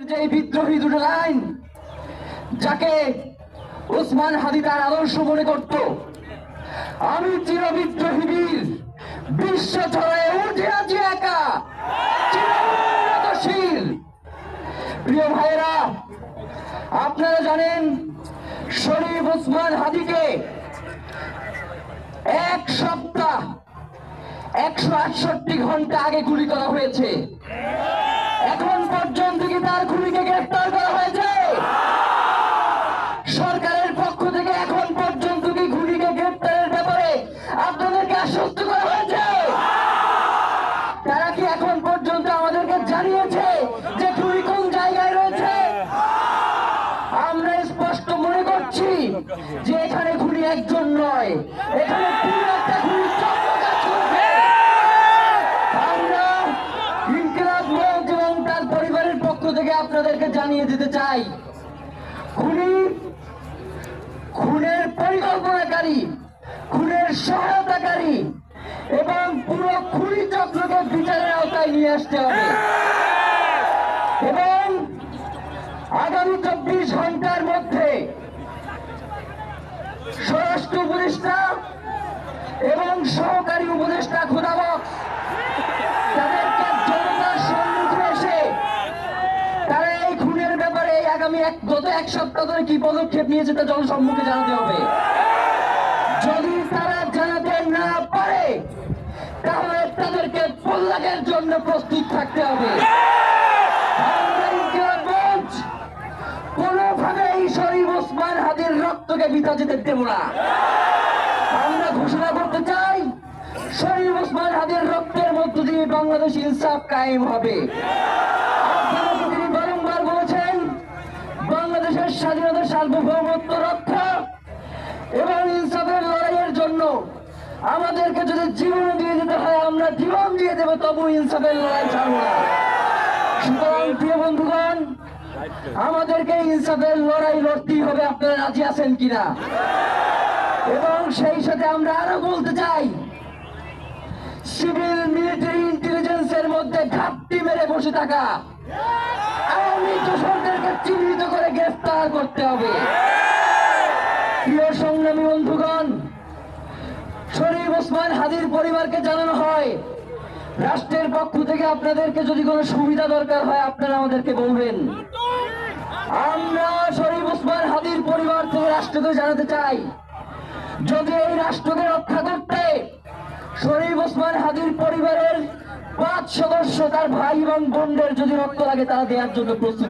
যে বিদ্রোহী দুটো লাইন যাকে ওসমান হাদি তার আদর্শ মনে করত, আমি চির বিদ্রোহী বীর, বিশ্ব ছড়ায় উঠে আছি একা, চিরশীল। প্রিয় ভাইয়েরা, আপনারা জানেন শরীফ ওসমান হাদিকে এক সপ্তাহ 168 ঘন্টা আগে গুলি করা হয়েছে। এখন পর্যন্ত কি তার খুনিকে গ্রেফতার করা হয়েছে? সরকারের পক্ষ থেকে এখন পর্যন্ত কি খুনিকে গ্রেফতারের ব্যাপারে আপনাদেরকে আশ্বস্ত করা হয়েছে? তারা কি এখন পর্যন্ত আমাদেরকে জানিয়েছে যে খুনি কোন জায়গায় রয়েছে? আমরা স্পষ্ট মনে করছি যে এখানে খুনি একজন নয়, এখানে পুরো একটা খুনি চক্র কাজ করছে। আমরা ইনকিলাব মঞ্চ এবং তার পরিবারের পক্ষ থেকে আপনাদেরকে জানিয়ে দিতে চাই, খুনের পরিকল্পনাকারী, খুনের সহায়তাকারী এবং পুরো খুনি চক্রকে বিচারের আওতায় নিয়ে আসতে হবে এবং আগামী 24 ঘন্টার মধ্যে স্বরাষ্ট্র উপদেষ্টা এবং সহকারী উপদেষ্টা খোদাবক্স তাদেরকে জনতার সম্মুখে এসে তারা এই খুনের ব্যাপারে আগামী গত এক সপ্তাহ ধরে কি পদক্ষেপ নিয়েছে তা জনসম্মুখে জানাতে হবে। যদি তারা জানাতে না পারে তাহলে তাদেরকে পল্লাগের জন্য প্রস্তুত থাকতে হবে। কোনোভাবেই শরীফ ওসমান হাদির রক্তকে বৃথা যেতে দেব না। আমরা ঘোষণা করতে চাই, শরীফ ওসমান হাদির রক্তের মধ্য দিয়ে বাংলাদেশ ইনসাফ কায়েম হবে। আপনারা তিনি বারংবার বলেছেন বাংলাদেশের স্বাধীনতা, সার্বভৌমত্ব রক্ষা এবং ইনসাফের লড়াইয়ের জন্য আমাদেরকে যদি জীবন দিয়ে যেতে হয় আমরা জীবন দিয়ে দেবো, তবু ইনসাফের লড়াই ছাড়ব না। সুতরাং প্রিয় বন্ধুগণ, আমাদেরকে ইনসাফের লড়াই লড়তেই হবে। আপনারা রাজি আছেন কিনা? এবং সেই সাথে আমরা আরো বলতে চাই, সিভিল মিলিটারি ইন্টেলিজেন্সের মধ্যে ঘাপটি মেরে বসে থাকা আওয়ামী দোসরদেরকে চিহ্নিত করে গ্রেফতার করতে হবে। প্রিয় সংগ্রামী বন্ধুগণ, শরীফ ওসমান হাদির পরিবারকে জানানো হয় রাষ্ট্রের পক্ষ থেকে আপনাদেরকে যদি কোনো সুবিধা দরকার হয় আপনারা আমাদেরকে বলবেন। আমরা শরীফ ওসমান হাদির পরিবার থেকে রাষ্ট্রকে জানাতে চাই, যদি এই রাষ্ট্রকে রক্ষা করতে শরীফ ওসমান হাদির পরিবারের 5 সদস্য তার ভাই এবং বোনদের যদি রক্ত লাগে তারা দেওয়ার জন্য প্রস্তুত।